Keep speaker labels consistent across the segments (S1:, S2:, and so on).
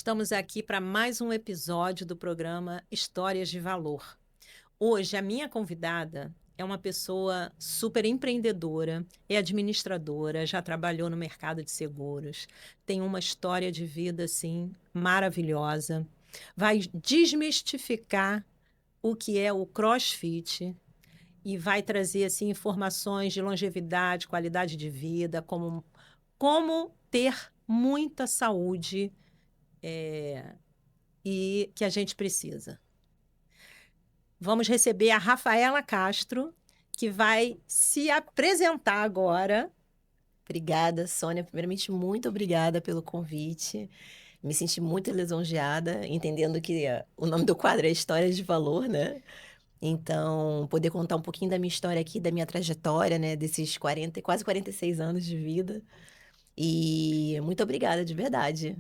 S1: Estamos aqui para mais um episódio do programa Histórias de Valor. Hoje, a minha convidada é uma pessoa super empreendedora, é administradora, já trabalhou no mercado de seguros, tem uma história de vida assim maravilhosa. Vai desmistificar o que é o CrossFit e vai trazer assim informações de longevidade, qualidade de vida, como ter muita saúde e que a gente precisa. Vamos receber a Rafaela Castro, que vai se apresentar agora.
S2: Obrigada, Sônia. Primeiramente, muito obrigada pelo convite. Me senti muito lisonjeada, entendendo que o nome do quadro é Histórias de Valor, né? Então, poder contar um pouquinho da minha história aqui, da minha trajetória, né? Desses 40, quase 46 anos de vida. E muito obrigada, de verdade.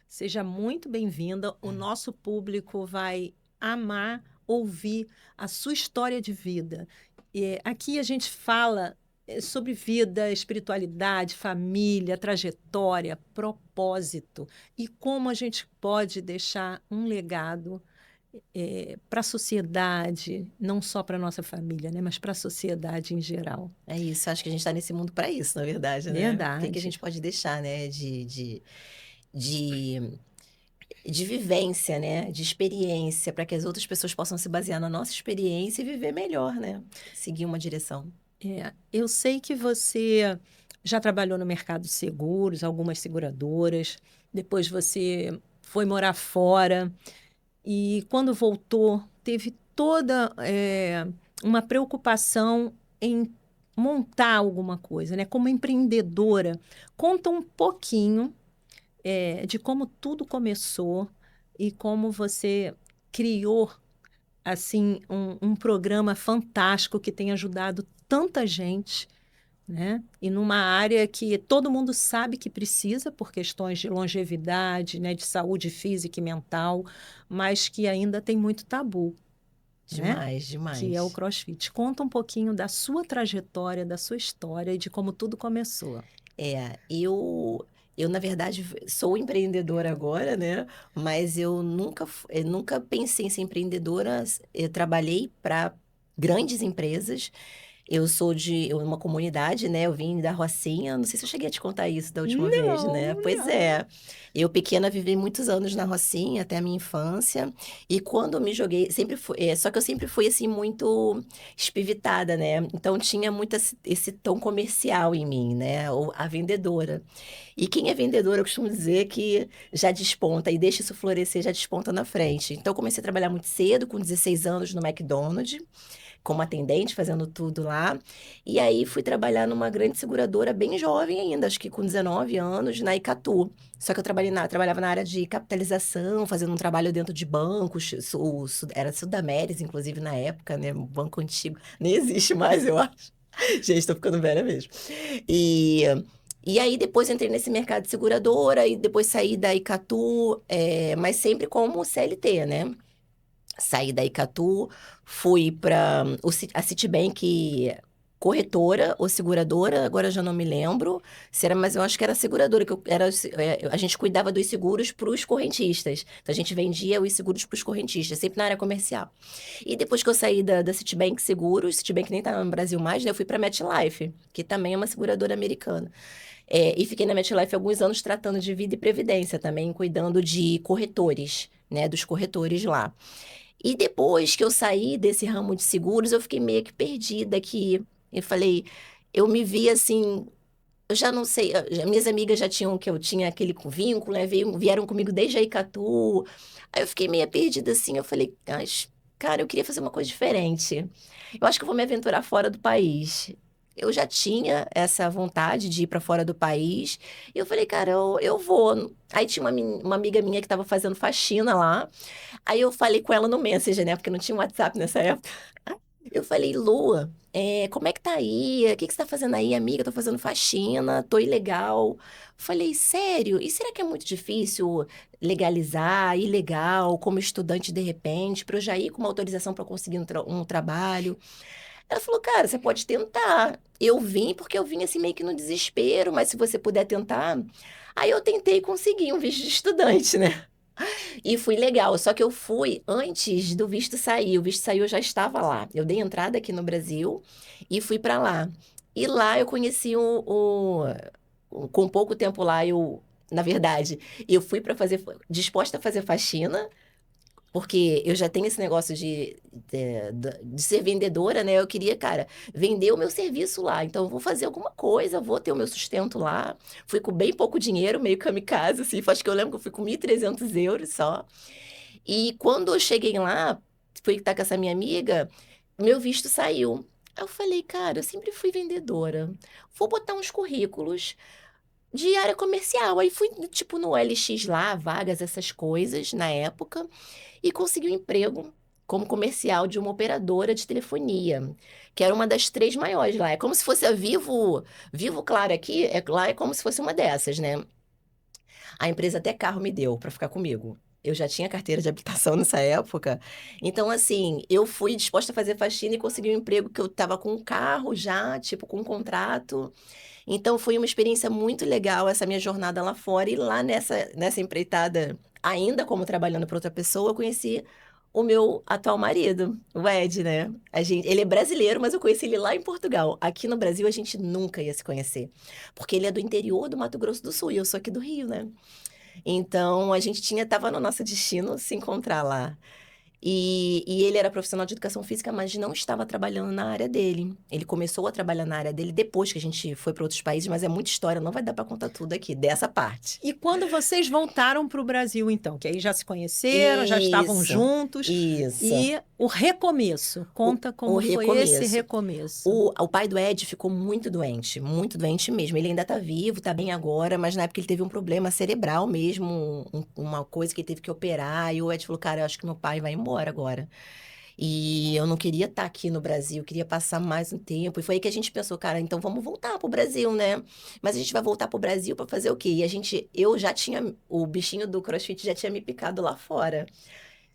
S1: Seja muito bem-vinda. O nosso público vai amar ouvir a sua história de vida. Aqui a gente fala sobre vida, espiritualidade, família, trajetória, propósito e como a gente pode deixar um legado para a sociedade, não só para a nossa família, né, mas para a sociedade em geral.
S2: É isso, acho que a gente está nesse mundo para isso, na verdade, né? O que a
S1: Verdade.
S2: gente pode deixar, né? De de vivência, né? De experiência, para que as outras pessoas possam se basear na nossa experiência e viver melhor, né? Seguir uma direção.
S1: Eu sei que você já trabalhou no mercado de seguros, algumas seguradoras, depois você foi morar fora e quando voltou teve toda uma preocupação em montar alguma coisa, né? Como empreendedora, conta um pouquinho de como tudo começou e como você criou assim um programa fantástico que tem ajudado tanta gente, né? E numa área que todo mundo sabe que precisa por questões de longevidade, né, de saúde física e mental, mas que ainda tem muito tabu, né?
S2: Demais,
S1: Que é o
S2: demais.
S1: CrossFit. Conta um pouquinho da sua trajetória, da sua história e de como tudo começou.
S2: Eu na verdade, sou empreendedora agora, né? Mas eu nunca pensei em ser empreendedora. Eu trabalhei para grandes empresas. Eu sou de uma comunidade, né? Eu vim da Rocinha. Não sei se eu cheguei a te contar isso da última vez, né?
S1: Não,
S2: Pois
S1: não.
S2: é. Eu, pequena, vivi muitos anos na Rocinha, até a minha infância. E quando eu me joguei, sempre fui. Só que eu sempre fui, assim, muito espivitada, né? Então tinha muito esse tom comercial em mim, né? Ou a vendedora. E quem é vendedor, eu costumo dizer que já desponta e deixa isso florescer, já desponta na frente. Então, eu comecei a trabalhar muito cedo, com 16 anos, no McDonald's, como atendente, fazendo tudo lá. E aí fui trabalhar numa grande seguradora bem jovem ainda, acho que com 19 anos, na Icatu. Só que eu trabalhava na área de capitalização, fazendo um trabalho dentro de bancos, era Sudameris, inclusive, na época, né? Um banco antigo. Nem existe mais, eu acho. Gente, tô ficando velha mesmo. E, e aí depois entrei nesse mercado de seguradora e depois saí da Icatu, mas sempre como CLT, né? Saí da Icatu, fui para a Citibank corretora ou seguradora, agora eu já não me lembro se era, mas eu acho que era seguradora, que a gente cuidava dos seguros para os correntistas. Então a gente vendia os seguros para os correntistas, sempre na área comercial. E depois que eu saí da Citibank Seguros, Citibank nem tá no Brasil mais, né? Eu fui para MetLife, que também é uma seguradora americana. E fiquei na MetLife alguns anos tratando de vida e previdência também, cuidando de corretores, né? Dos corretores lá. E depois que eu saí desse ramo de seguros, eu fiquei meio que perdida aqui. Eu falei, eu me vi assim, eu já não sei, minhas amigas já tinham que eu tinha aquele vínculo, né? Vieram comigo desde a Icatu. Aí eu fiquei meio perdida assim, eu falei, mas, cara, eu queria fazer uma coisa diferente. Eu acho que eu vou me aventurar fora do país. Eu já tinha essa vontade de ir para fora do país. E eu falei, cara, eu vou. Aí tinha uma amiga minha que estava fazendo faxina lá. Aí eu falei com ela no Messenger, né? Porque não tinha WhatsApp nessa época. Eu falei, Lua, como é que tá aí? O que que você tá fazendo aí, amiga? Tô fazendo faxina, tô ilegal. Falei, sério? E será que é muito difícil legalizar, ilegal, como estudante de repente, para eu já ir com uma autorização para conseguir um trabalho? Ela falou, cara, você pode tentar. Eu vim porque eu vim assim meio que no desespero, mas se você puder tentar. Aí eu tentei conseguir um visto de estudante, né? E fui legal, só que eu fui antes do visto sair. O visto saiu, eu já estava lá. Eu dei entrada aqui no Brasil e fui para lá. E lá eu conheci com pouco tempo lá, na verdade, eu fui para fazer, disposta a fazer faxina, porque eu já tenho esse negócio de ser vendedora, né? Eu queria, cara, vender o meu serviço lá. Então, eu vou fazer alguma coisa, vou ter o meu sustento lá. Fui com bem pouco dinheiro, meio kamikaze, assim. Acho que eu lembro que eu fui com 1.300 euros só. E quando eu cheguei lá, fui estar com essa minha amiga, meu visto saiu. Aí eu falei, cara, eu sempre fui vendedora. Vou botar uns currículos de área comercial. Aí fui, tipo, no LX lá, vagas, essas coisas, na época, e consegui um emprego como comercial de uma operadora de telefonia, que era uma das três maiores lá. É como se fosse a Vivo, Vivo Claro aqui, lá é como se fosse uma dessas, né? A empresa até carro me deu para ficar comigo. Eu já tinha carteira de habitação nessa época. Então, assim, eu fui disposta a fazer faxina e consegui um emprego que eu estava com um carro já, tipo, com um contrato. Então, foi uma experiência muito legal essa minha jornada lá fora. E lá nessa empreitada, ainda como trabalhando para outra pessoa, eu conheci o meu atual marido, o Ed, né? Ele é brasileiro, mas eu conheci ele lá em Portugal. Aqui no Brasil, a gente nunca ia se conhecer. Porque ele é do interior do Mato Grosso do Sul e eu sou aqui do Rio, né? Então, a gente tava no nosso destino se encontrar lá. E ele era profissional de educação física, mas não estava trabalhando na área dele. Ele começou a trabalhar na área dele depois que a gente foi para outros países, mas é muita história, não vai dar para contar tudo aqui, dessa parte.
S1: E quando vocês voltaram para o Brasil, então, que aí já se conheceram, já estavam
S2: Isso,
S1: juntos,
S2: isso.
S1: e o recomeço, conta
S2: O
S1: como foi esse
S2: recomeço.
S1: recomeço.
S2: O pai do Ed ficou muito doente mesmo. Ele ainda tá vivo, tá bem agora, mas na época ele teve um problema cerebral mesmo, uma coisa que ele teve que operar. E o Ed falou: Cara, eu acho que meu pai vai embora agora. E eu não queria estar aqui no Brasil, eu queria passar mais um tempo. E foi aí que a gente pensou: Cara, então vamos voltar pro Brasil, né? Mas a gente vai voltar pro Brasil para fazer o quê? E eu já tinha, o bichinho do CrossFit já tinha me picado lá fora.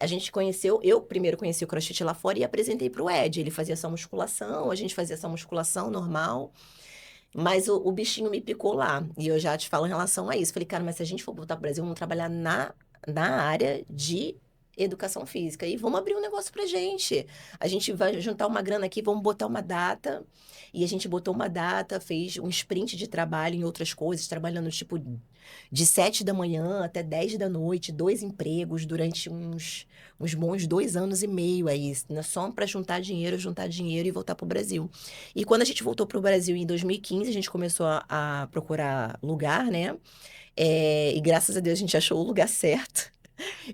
S2: A gente conheceu, eu primeiro conheci o CrossFit lá fora e apresentei para o Ed. Ele fazia essa musculação, a gente fazia essa musculação normal, mas o bichinho me picou lá. E eu já te falo em relação a isso. Falei, cara, mas se a gente for voltar para o Brasil, vamos trabalhar na área de educação física e vamos abrir um negócio pra gente. A gente vai juntar uma grana aqui, vamos botar uma data. E a gente botou uma data, fez um sprint de trabalho em outras coisas, trabalhando tipo de 7 da manhã até 10 da noite, 2 empregos durante uns bons 2 anos e meio aí, né? Só para juntar dinheiro e voltar para o Brasil. E quando a gente voltou para o Brasil em 2015, a gente começou a procurar lugar, né? E graças a Deus a gente achou o lugar certo.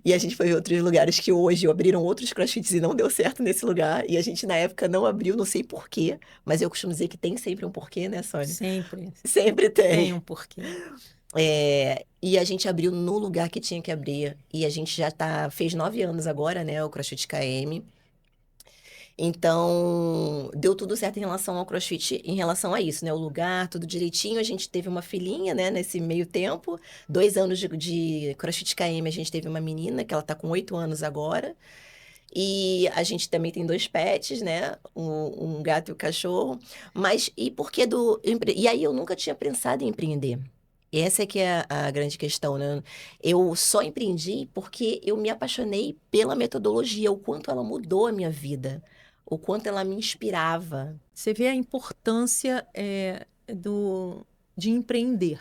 S2: E a gente foi em outros lugares que hoje abriram outros crossfits e não deu certo nesse lugar. E a gente, na época, não abriu, não sei por quê. Mas eu costumo dizer que tem sempre um porquê, né, Sônia?
S1: Sempre
S2: Sempre
S1: tem
S2: tem.
S1: um porquê.
S2: E a gente abriu no lugar que tinha que abrir. E a gente fez 9 anos agora, né, o CrossFit KM. Então, deu tudo certo em relação ao CrossFit, em relação a isso, né? O lugar, tudo direitinho. A gente teve uma filhinha, né, nesse meio tempo. 2 anos de CrossFit KM, a gente teve uma menina, que ela tá com 8 anos agora. E a gente também tem 2 pets, né? Um gato e um cachorro. Mas, e por que E aí eu nunca tinha pensado em empreender. Essa é que é a grande questão, né? Eu só empreendi porque eu me apaixonei pela metodologia, o quanto ela mudou a minha vida, o quanto ela me inspirava.
S1: Você vê a importância de empreender.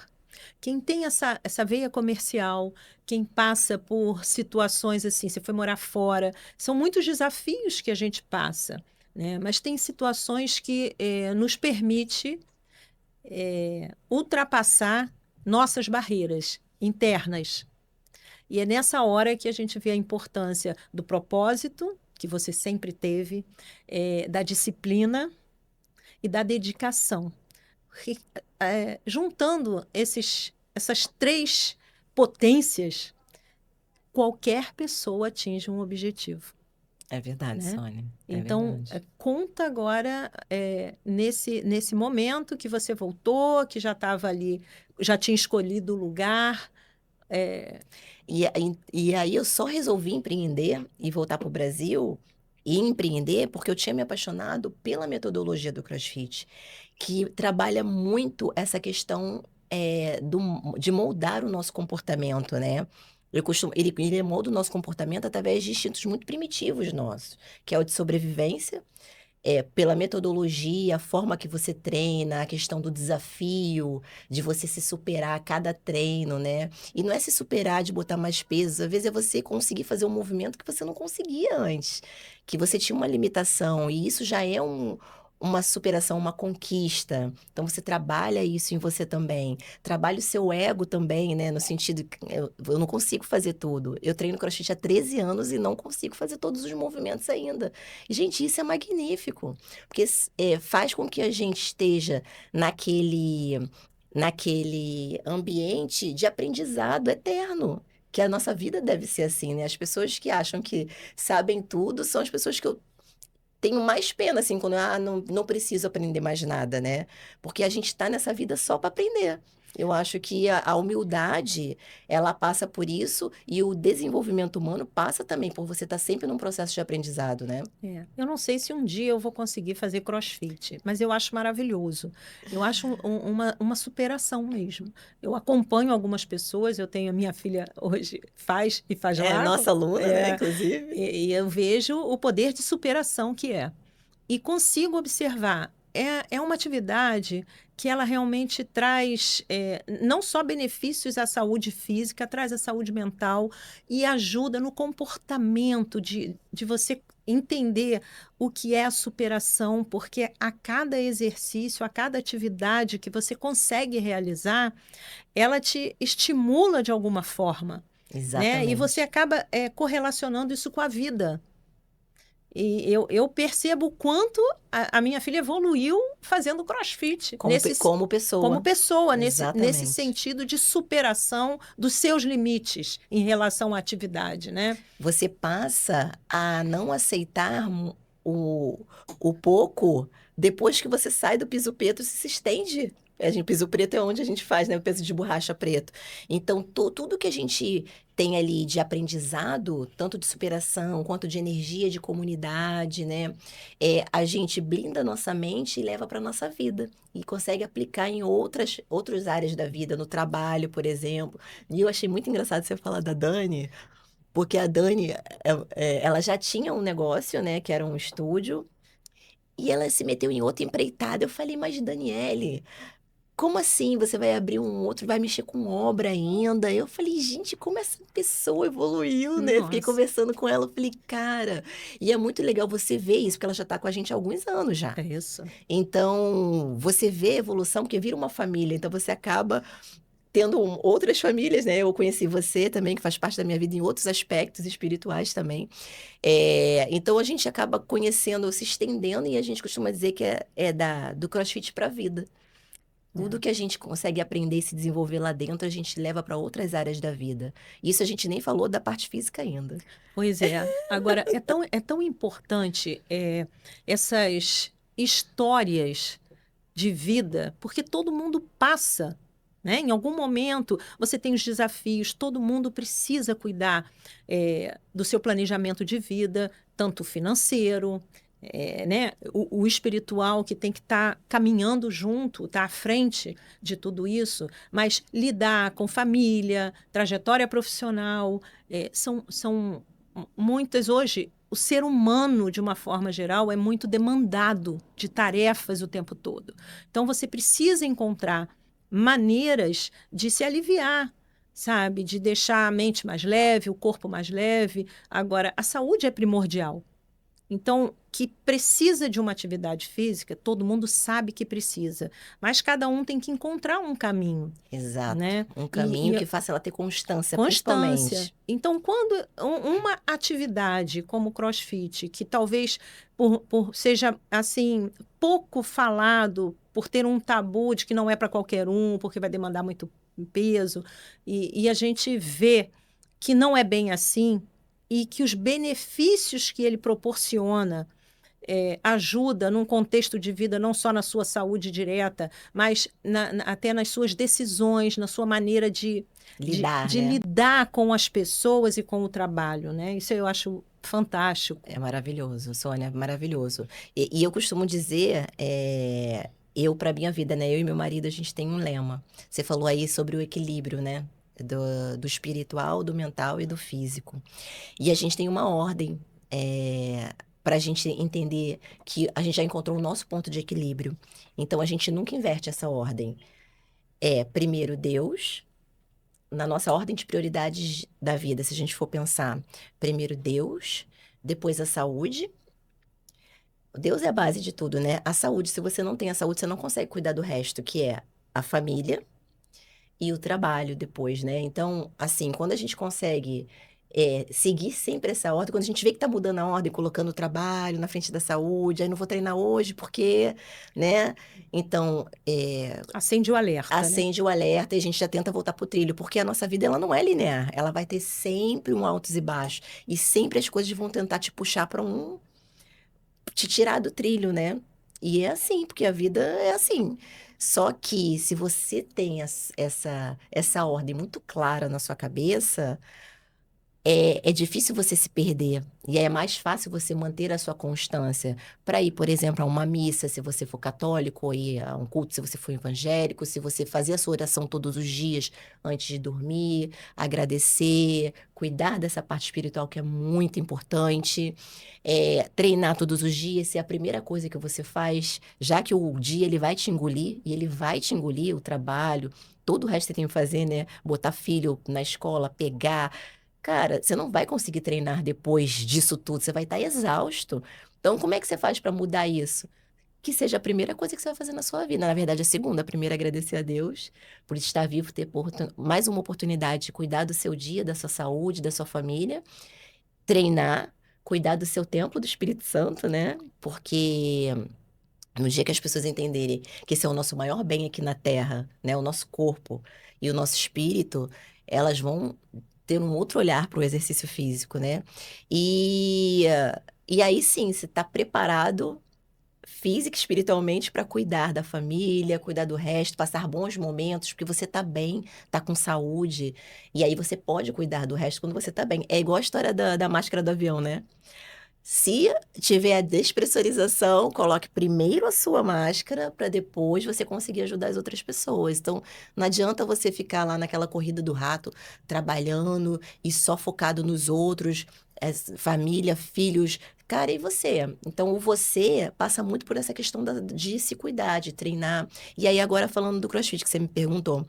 S1: Quem tem essa veia comercial, quem passa por situações assim, você foi morar fora, são muitos desafios que a gente passa, né? Mas tem situações que nos permite ultrapassar nossas barreiras internas. E é nessa hora que a gente vê a importância do propósito, que você sempre teve, da disciplina e da dedicação. Juntando essas três potências, qualquer pessoa atinge um objetivo,
S2: É verdade,
S1: né?
S2: Sônia, é
S1: Então,
S2: verdade.
S1: conta agora nesse momento que você voltou, que já estava ali, já tinha escolhido o lugar.
S2: E aí eu só resolvi empreender e voltar para o Brasil e empreender porque eu tinha me apaixonado pela metodologia do CrossFit, que trabalha muito essa questão de moldar o nosso comportamento, né? Ele molda o nosso comportamento através de instintos muito primitivos nossos, que é o de sobrevivência, pela metodologia, a forma que você treina, a questão do desafio, de você se superar a cada treino, né? E não é se superar de botar mais peso, às vezes é você conseguir fazer um movimento que você não conseguia antes, que você tinha uma limitação, e isso já é uma superação, uma conquista. Então você trabalha isso em você também. Trabalha o seu ego também, né? No sentido que eu não consigo fazer tudo. Eu treino CrossFit há 13 anos e não consigo fazer todos os movimentos ainda. E, gente, isso é magnífico, porque faz com que a gente esteja naquele ambiente de aprendizado eterno. Que a nossa vida deve ser assim, né? As pessoas que acham que sabem tudo são as pessoas que eu tenho mais pena, assim, quando não preciso aprender mais nada, né? Porque a gente está nessa vida só para aprender. Eu acho que a humildade, ela passa por isso, e o desenvolvimento humano passa também por você estar sempre num processo de aprendizado, né?
S1: Eu não sei se um dia eu vou conseguir fazer CrossFit, mas eu acho maravilhoso. Eu acho uma superação mesmo. Eu acompanho algumas pessoas, eu tenho a minha filha hoje faz e faz
S2: É
S1: lá.
S2: nossa aluna, né,
S1: É,
S2: inclusive.
S1: e eu vejo o poder de superação que é. E consigo observar. É uma atividade que ela realmente traz não só benefícios à saúde física, traz a saúde mental e ajuda no comportamento de você entender o que é a superação, porque a cada exercício, a cada atividade que você consegue realizar, ela te estimula de alguma forma, né? E você
S2: Exatamente.
S1: acaba correlacionando isso com a vida. E eu percebo o quanto a minha filha evoluiu fazendo CrossFit,
S2: Como
S1: como
S2: pessoa.
S1: pessoa, nesse
S2: Exatamente.
S1: sentido de superação dos seus limites em relação à atividade, né?
S2: Você passa a não aceitar o, o pouco depois que você sai do piso preto e se estende. Piso preto é onde a gente faz, né? O peso de borracha preto. Então, tudo que a gente tem ali de aprendizado, tanto de superação quanto de energia de comunidade, né? A gente blinda a nossa mente e leva para nossa vida. E consegue aplicar em outras áreas da vida, no trabalho, por exemplo. E eu achei muito engraçado você falar da Dani, porque a Dani, ela já tinha um negócio, né, que era um estúdio, e ela se meteu em outra empreitada. Eu falei, mas Daniele, como assim? Você vai abrir um outro, vai mexer com obra ainda? Eu falei, gente, como essa pessoa evoluiu, né? Fiquei
S1: Nossa,
S2: conversando com ela, eu falei, cara, e é muito legal você ver isso, porque ela já tá com a gente há alguns anos já.
S1: é isso.
S2: Então, você vê a evolução, porque vira uma família, então você acaba tendo outras famílias, né? Eu conheci você também, que faz parte da minha vida em outros aspectos espirituais também. Então a gente acaba conhecendo, se estendendo, e a gente costuma dizer que do CrossFit para a vida. Tudo
S1: É.
S2: que a gente consegue aprender e se desenvolver lá dentro, a gente leva para outras áreas da vida. Isso a gente nem falou da parte física ainda.
S1: Pois é. Agora, é tão importante essas histórias de vida, porque todo mundo passa, né? Em algum momento você tem os desafios, todo mundo precisa cuidar do seu planejamento de vida, tanto financeiro, né? O espiritual que tem que estar caminhando junto, estar à frente de tudo isso, mas lidar com família, trajetória profissional, são muitas hoje. O ser humano, de uma forma geral, é muito demandado de tarefas o tempo todo. Então, você precisa encontrar maneiras de se aliviar, sabe? De deixar a mente mais leve, o corpo mais leve. Agora, a saúde é primordial. Então, que precisa de uma atividade física, todo mundo sabe que precisa, mas cada um tem que encontrar um caminho,
S2: Exato.
S1: né?
S2: Um caminho
S1: E
S2: que faça ela ter constância,
S1: constância.
S2: principalmente.
S1: Então, quando uma atividade como o CrossFit, que talvez por seja assim pouco falado, por ter um tabu de que não é para qualquer um, porque vai demandar muito peso, e a gente vê que não é bem assim, e que os benefícios que ele proporciona ajuda num contexto de vida, não só na sua saúde direta, mas até nas suas decisões, na sua maneira
S2: Lidar,
S1: de
S2: né?
S1: lidar com as pessoas e com o trabalho, né? Isso eu acho fantástico.
S2: É maravilhoso, Sônia, maravilhoso. E eu costumo dizer, eu para minha vida, né? Eu e meu marido, a gente tem um lema. Você falou aí sobre o equilíbrio, né? do espiritual, do mental e do físico. E a gente tem uma ordem para a gente entender que a gente já encontrou o nosso ponto de equilíbrio. Então, a gente nunca inverte essa ordem. É primeiro Deus, na nossa ordem de prioridades da vida, se a gente for pensar, primeiro Deus, depois a saúde. Deus é a base de tudo, né? A saúde, se você não tem a saúde, você não consegue cuidar do resto, que é a família e o trabalho depois, né? Então, assim, quando a gente consegue seguir sempre essa ordem, quando a gente vê que tá mudando a ordem, colocando o trabalho na frente da saúde, aí não vou treinar hoje porque, né? Então,
S1: Acende o alerta, né?
S2: acende o alerta e a gente já tenta voltar pro trilho, porque a nossa vida ela não é linear, ela vai ter sempre um altos e baixos e sempre as coisas vão tentar te puxar para te tirar do trilho, né? E é assim, porque a vida é assim. Só que se você tem essa ordem muito clara na sua cabeça, é difícil você se perder. E é mais fácil você manter a sua constância para ir, por exemplo, a uma missa, se você for católico, ou ir a um culto, se você for evangélico, se você fazer a sua oração todos os dias antes de dormir, agradecer, cuidar dessa parte espiritual que é muito importante, treinar todos os dias, se é a primeira coisa que você faz, já que o dia ele vai te engolir, e ele vai te engolir, o trabalho, todo o resto que você tem que fazer, né? Botar filho na escola, pegar. Cara, você não vai conseguir treinar depois disso tudo, você vai estar exausto. Então, como é que você faz para mudar isso? Que seja a primeira coisa que você vai fazer na sua vida. Na verdade, a segunda. A primeira, é agradecer a Deus por estar vivo, ter mais uma oportunidade de cuidar do seu dia, da sua saúde, da sua família. Treinar, cuidar do seu templo do Espírito Santo, né? Porque no dia que as pessoas entenderem que esse é o nosso maior bem aqui na Terra, né? O nosso corpo e o nosso espírito, elas vão ter um outro olhar para o exercício físico, né? E aí sim, você está preparado física e espiritualmente para cuidar da família, cuidar do resto, passar bons momentos, porque você tá bem, tá com saúde. E aí você pode cuidar do resto quando você tá bem. É igual a história da máscara do avião, né? Se tiver a despressurização, coloque primeiro a sua máscara para depois você conseguir ajudar as outras pessoas. Então, não adianta você ficar lá naquela corrida do rato, trabalhando e só focado nos outros, família, filhos. Cara, e você? Então, o você passa muito por essa questão de se cuidar, de treinar. E aí, agora falando do CrossFit, que você me perguntou.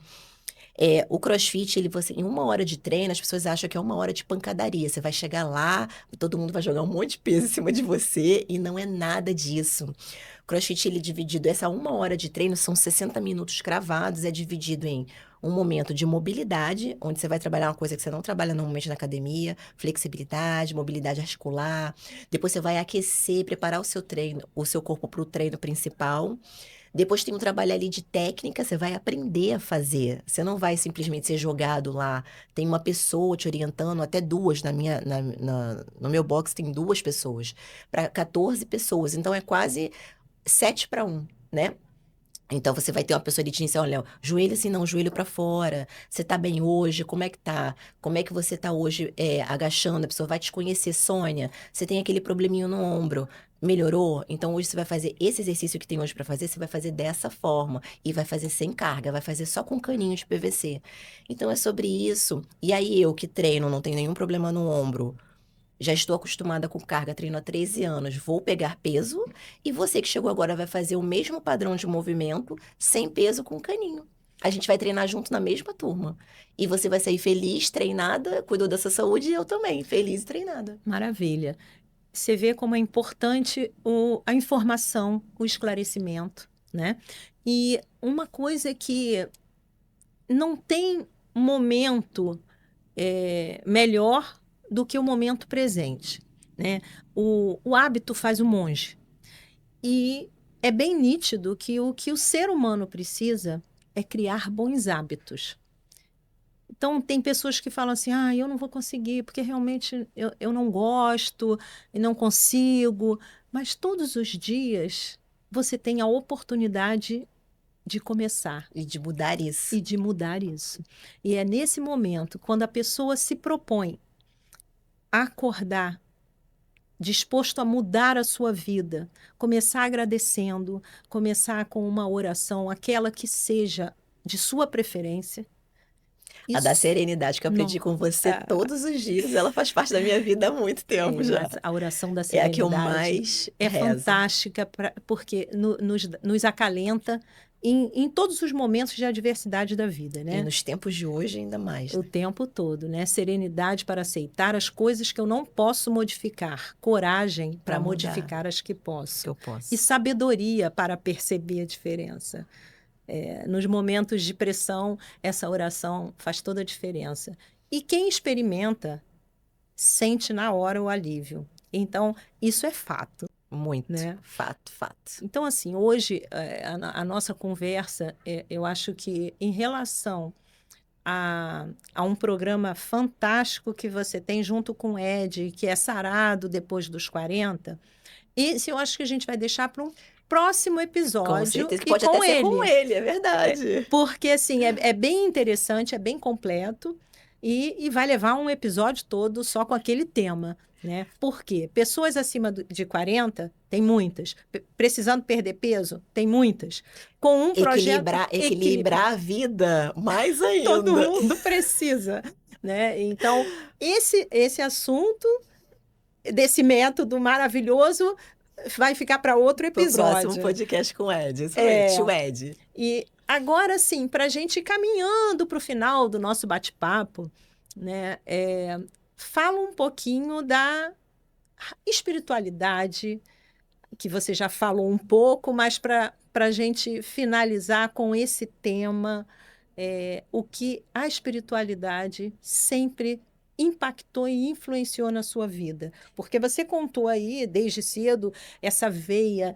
S2: O CrossFit, em uma hora de treino, as pessoas acham que é uma hora de pancadaria. Você vai chegar lá, todo mundo vai jogar um monte de peso em cima de você, e não é nada disso. O CrossFit, ele é dividido, essa uma hora de treino são 60 minutos cravados, é dividido em um momento de mobilidade, onde você vai trabalhar uma coisa que você não trabalha normalmente na academia, flexibilidade, mobilidade articular. Depois você vai aquecer, preparar o seu treino, o seu corpo para o treino principal. Depois tem um trabalho ali de técnica, você vai aprender a fazer. Você não vai simplesmente ser jogado lá. Tem uma pessoa te orientando, até duas no meu box tem duas pessoas, para 14 pessoas. Então é quase 7 para 1, né? Então você vai ter uma pessoa ali te ensinando, olha, joelho assim não, joelho para fora. Você tá bem hoje? Como é que tá? Como é que você tá hoje agachando? A pessoa vai te conhecer, Sônia. Você tem aquele probleminho no ombro. Melhorou? Então hoje você vai fazer esse exercício que tem hoje para fazer, você vai fazer dessa forma e vai fazer sem carga, vai fazer só com caninho de PVC. Então é sobre isso. E aí eu que treino, não tenho nenhum problema no ombro. Já estou acostumada com carga, treino há 13 anos, vou pegar peso, e você que chegou agora vai fazer o mesmo padrão de movimento, sem peso, com caninho. A gente vai treinar junto na mesma turma. E você vai sair feliz, treinada, cuidou da sua saúde, e eu também, feliz e treinada.
S1: Maravilha. Você vê como é importante a informação, o esclarecimento, né? E uma coisa que não tem momento melhor do que o momento presente, né? O hábito faz o monge. E é bem nítido que o ser humano precisa é criar bons hábitos. Então, tem pessoas que falam assim: ah, eu não vou conseguir, porque realmente eu não gosto, e não consigo. Mas todos os dias você tem a oportunidade de começar
S2: E de mudar isso.
S1: e de mudar isso. E é nesse momento, quando a pessoa se propõe a acordar, disposto a mudar a sua vida, começar agradecendo, começar com uma oração, aquela que seja de sua preferência.
S2: A da
S1: Isso,
S2: serenidade que eu aprendi com você
S1: nossa,
S2: todos os dias, ela faz parte da minha vida há muito tempo já.
S1: mas a oração da
S2: É a que eu
S1: serenidade
S2: mais
S1: é
S2: rezo.
S1: fantástica porque nos acalenta em todos os momentos de adversidade da vida,
S2: E
S1: né?
S2: nos tempos de hoje ainda mais,
S1: O
S2: né?
S1: tempo todo, né? Serenidade para aceitar as coisas que eu não posso modificar, coragem para
S2: Para mudar,
S1: modificar as que
S2: que
S1: posso,
S2: eu
S1: e
S2: posso.
S1: sabedoria para perceber a diferença. Nos momentos de pressão, essa oração faz toda a diferença. E quem experimenta sente na hora o alívio. Então, isso é fato,
S2: Muito.
S1: né?
S2: Fato, fato.
S1: Então, assim, hoje, a nossa conversa, eu acho que em relação a um programa fantástico que você tem junto com o Ed, que é Sarado depois dos 40, esse eu acho que a gente vai deixar para um próximo
S2: Com
S1: episódio
S2: certeza.
S1: e
S2: Pode até
S1: com
S2: ser com
S1: ele.
S2: ele, é verdade.
S1: Porque, assim, é bem interessante, é bem completo e vai levar um episódio todo só com aquele tema, né? Por quê? Pessoas acima de 40, tem muitas. Precisando perder peso, tem muitas. Com um projeto
S2: Equilibrar a vida, mais
S1: todo
S2: ainda.
S1: mundo precisa, né? Então, esse assunto desse método maravilhoso vai ficar para outro
S2: Pro próximo
S1: episódio.
S2: podcast com o Ed. Isso aí,
S1: É,
S2: tio Ed.
S1: e agora sim, para a gente ir caminhando para o final do nosso bate-papo, né? Fala um pouquinho da espiritualidade, que você já falou um pouco, mas para a gente finalizar com esse tema, o que a espiritualidade sempre impactou e influenciou na sua vida. Porque você contou aí, desde cedo, essa veia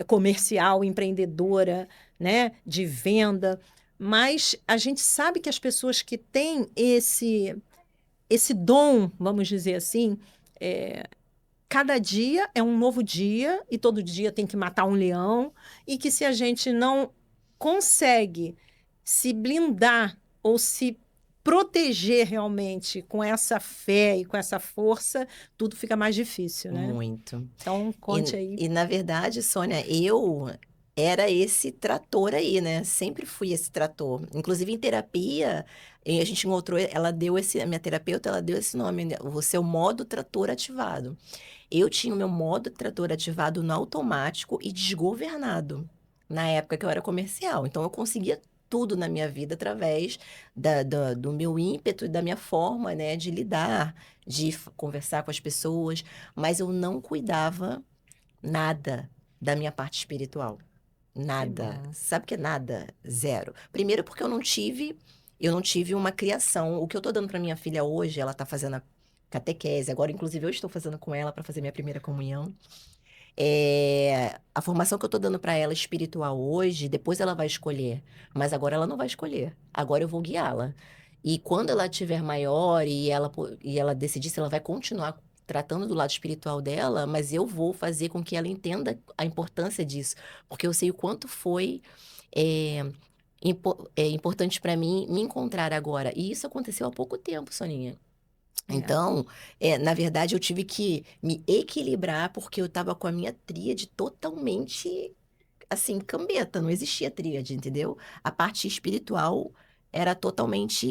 S1: comercial, empreendedora, né, de venda, mas a gente sabe que as pessoas que têm esse dom, vamos dizer assim, é, cada dia é um novo dia e todo dia tem que matar um leão, e que se a gente não consegue se blindar ou se proteger realmente com essa fé e com essa força, tudo fica mais difícil, né?
S2: Muito.
S1: Então, conte aí.
S2: Na verdade, Sônia, eu era esse trator aí, né? Sempre fui esse trator. Inclusive em terapia, a gente encontrou, a minha terapeuta, ela deu esse nome, né? O seu modo trator ativado. Eu tinha o meu modo trator ativado no automático e desgovernado na época que eu era comercial. Então eu conseguia tudo na minha vida através do meu ímpeto e da minha forma, né, de lidar, de conversar com as pessoas, mas eu não cuidava nada da minha parte espiritual.
S1: Que
S2: Nada.
S1: bom.
S2: Sabe o que é nada? Zero. Primeiro porque eu não tive uma criação. O que eu tô dando para minha filha hoje, ela tá fazendo a catequese. Agora, inclusive, eu estou fazendo com ela para fazer minha primeira comunhão. A formação que eu tô dando para ela espiritual hoje, depois ela vai escolher. Mas agora ela não vai escolher. Agora eu vou guiá-la. E quando ela tiver maior e ela decidir se ela vai continuar tratando do lado espiritual dela, mas eu vou fazer com que ela entenda a importância disso. Porque eu sei o quanto foi é, importante para mim me encontrar agora. E isso aconteceu há pouco tempo, Soninha.
S1: É.
S2: Então, na verdade, eu tive que me equilibrar porque eu estava com a minha tríade totalmente, assim, cambeta, não existia tríade, entendeu? A parte espiritual era totalmente.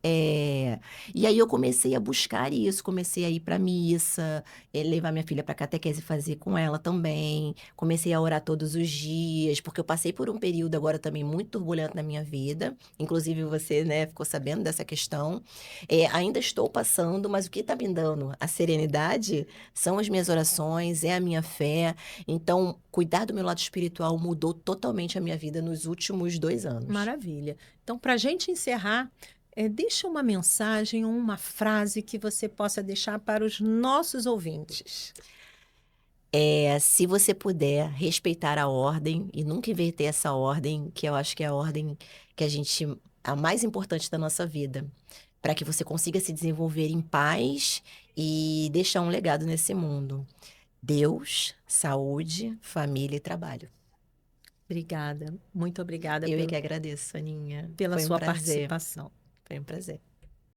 S2: E aí eu comecei a buscar isso, comecei a ir para missa, levar minha filha para catequese e fazer com ela também. Comecei a orar todos os dias, porque eu passei por um período agora também muito turbulento na minha vida. Inclusive você, né, ficou sabendo dessa questão. Ainda estou passando, mas o que está me dando a serenidade são as minhas orações, é a minha fé. Então, cuidar do meu lado espiritual mudou totalmente a minha vida nos últimos 2 anos.
S1: Maravilha. Então, para a gente encerrar, deixa uma mensagem ou uma frase que você possa deixar para os nossos ouvintes.
S2: Se você puder respeitar a ordem e nunca inverter essa ordem, que eu acho que é a ordem que a mais importante da nossa vida, para que você consiga se desenvolver em paz e deixar um legado nesse mundo. Deus, saúde, família e trabalho.
S1: Obrigada, muito obrigada
S2: Eu é que agradeço, Aninha.
S1: pela
S2: Foi um
S1: sua
S2: prazer.
S1: participação.
S2: Foi um prazer.